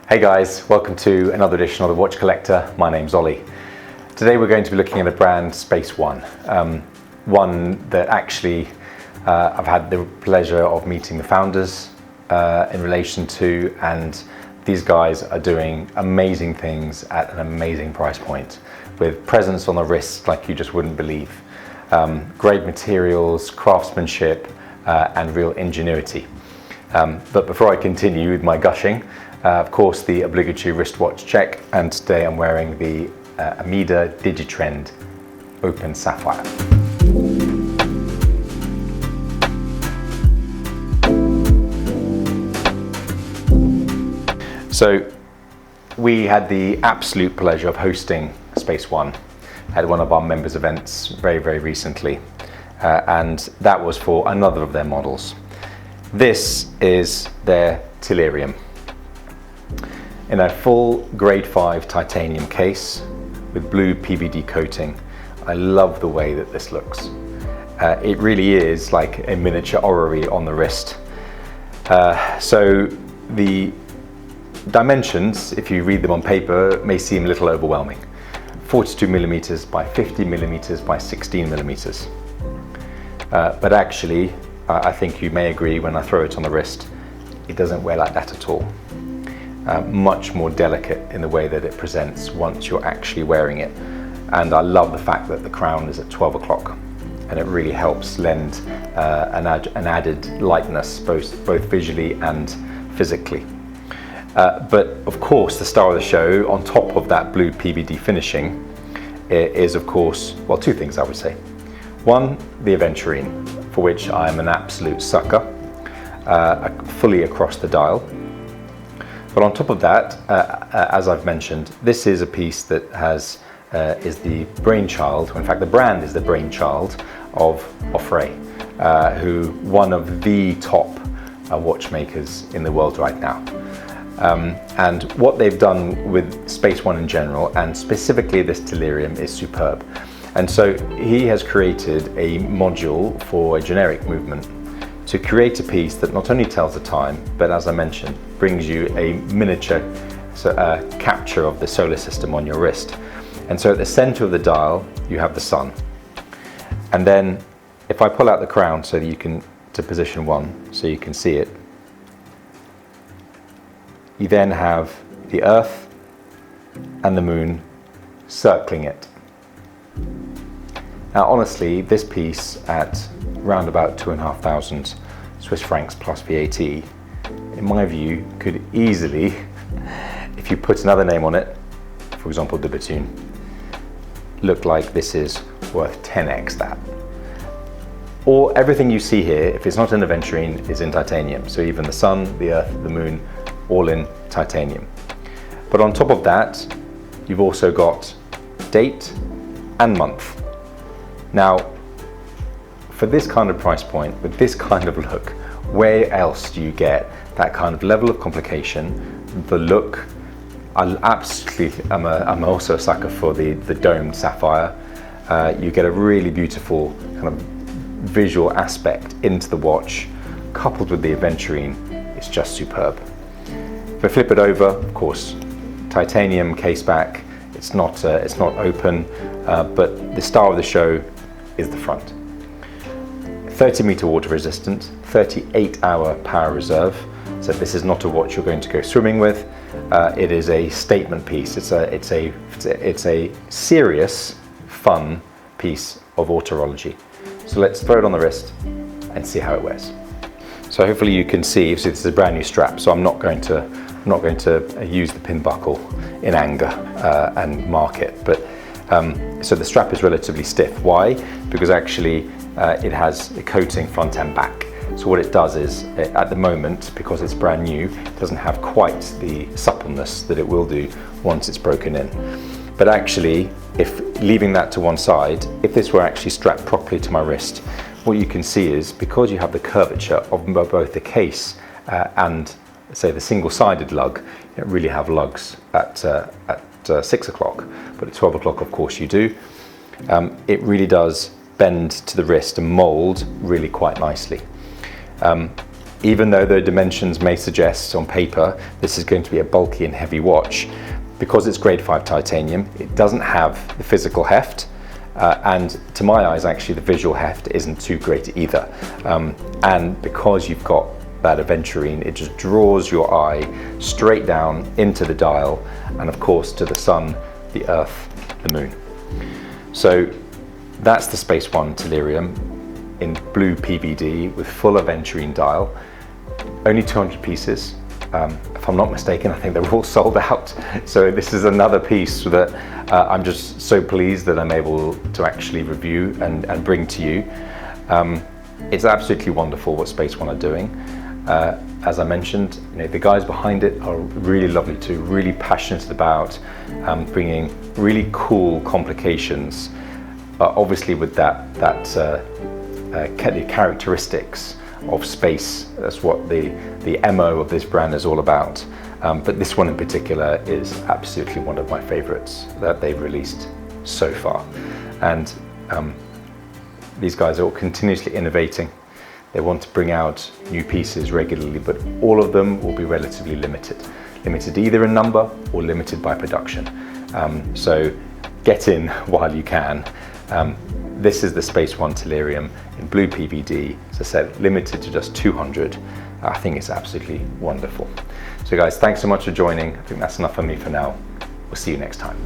Hey guys, welcome to another edition of The Watch Collector. My name's Ollie. Today we're going to be looking at a brand, SpaceOne. One that actually I've had the pleasure of meeting the founders in relation to, and these guys are doing amazing things at an amazing price point with presence on the wrist like you just wouldn't believe. Great materials, craftsmanship, and real ingenuity. But before I continue with my gushing, of course, the obligatory wristwatch check, and today I'm wearing the Amida Digitrend Open Sapphire. So we had the absolute pleasure of hosting SpaceOne at one of our members' events very recently, and that was for another of their models. This is their Tellurium in a full grade 5 titanium case with blue PVD coating. I love the way that this looks. It really is like a miniature orrery on the wrist. So the dimensions, if you read them on paper, may seem a little overwhelming. 42 millimeters by 50 millimeters by 16 millimeters. But actually, I think you may agree when I throw it on the wrist, it doesn't wear like that at all. Much more delicate in the way that it presents once you're actually wearing it. And I love the fact that the crown is at 12 o'clock, and it really helps lend an added lightness, both visually and physically. But of course, the star of the show, on top of that blue PVD finishing, is of course, well, two things I would say. One, the aventurine, for which I'm an absolute sucker, fully across the dial. But on top of that, as I've mentioned, this is a piece that is the brainchild, in fact the brand is the brainchild of Horology, who one of the top watchmakers in the world right now. And what they've done with SpaceOne in general, and specifically this Tellurium, is superb. And so he has created a module for a generic movement to create a piece that not only tells the time, but as I mentioned, brings you a miniature capture of the solar system on your wrist. And so at the center of the dial, you have the sun. And then if I pull out the crown so that you can, to position one, so you can see it, you then have the Earth and the Moon circling it. Now honestly, this piece at round about 2,500 Swiss francs plus VAT, in my view, could easily, if you put another name on it, for example de Bethune, look like this is worth 10x that. Or everything you see here, if it's not in aventurine, is in titanium. So even the sun, the Earth, the Moon, all in titanium. But on top of that, you've also got date and month. Now, for this kind of price point, with this kind of look, where else do you get that kind of level of complication, the look? I'm also a sucker for the domed sapphire. You get a really beautiful kind of visual aspect into the watch, coupled with the aventurine. It's just superb. If I flip it over, of course, titanium case back. It's not open, but the star of the show is the front. 30-meter water resistant, 38-hour power reserve. So this is not a watch you're going to go swimming with. It is a statement piece. It's a serious, fun piece of horology. So let's throw it on the wrist and see how it wears. So hopefully you can see this is a brand new strap. So I'm not going to use the pin buckle in anger and mark it. But so the strap is relatively stiff. Why? Because actually it has a coating front and back. So what it does is, at the moment, because it's brand new, it doesn't have quite the suppleness that it will do once it's broken in. But actually, if leaving that to one side, if this were actually strapped properly to my wrist, what you can see is, because you have the curvature of both the case and, say, the single-sided lug, you don't really have lugs at 6 o'clock, but at 12 o'clock, of course, you do. It really does bend to the wrist and mold really quite nicely. Even though the dimensions may suggest on paper this is going to be a bulky and heavy watch, because it's grade 5 titanium, it doesn't have the physical heft, and to my eyes actually the visual heft isn't too great either. And because you've got that aventurine, it just draws your eye straight down into the dial and of course to the sun, the earth, the moon. So that's the SpaceOne Tellurium in blue PVD with full aventurine dial. Only 200 pieces. If I'm not mistaken, I think they're all sold out. So this is another piece that I'm just so pleased that I'm able to actually review and bring to you. It's absolutely wonderful what SpaceOne are doing. As I mentioned, the guys behind it are really lovely too, really passionate about bringing really cool complications, obviously with that characteristics of space. That's what the MO of this brand is all about. But this one in particular is absolutely one of my favorites that they've released so far. And these guys are all continuously innovating. They want to bring out new pieces regularly, but all of them will be relatively limited. Limited either in number or limited by production. So get in while you can. This is the SpaceOne Tellurium in blue PVD. As I said, limited to just 200. I think it's absolutely wonderful. So guys, thanks so much for joining. I think that's enough for me for now. We'll see you next time.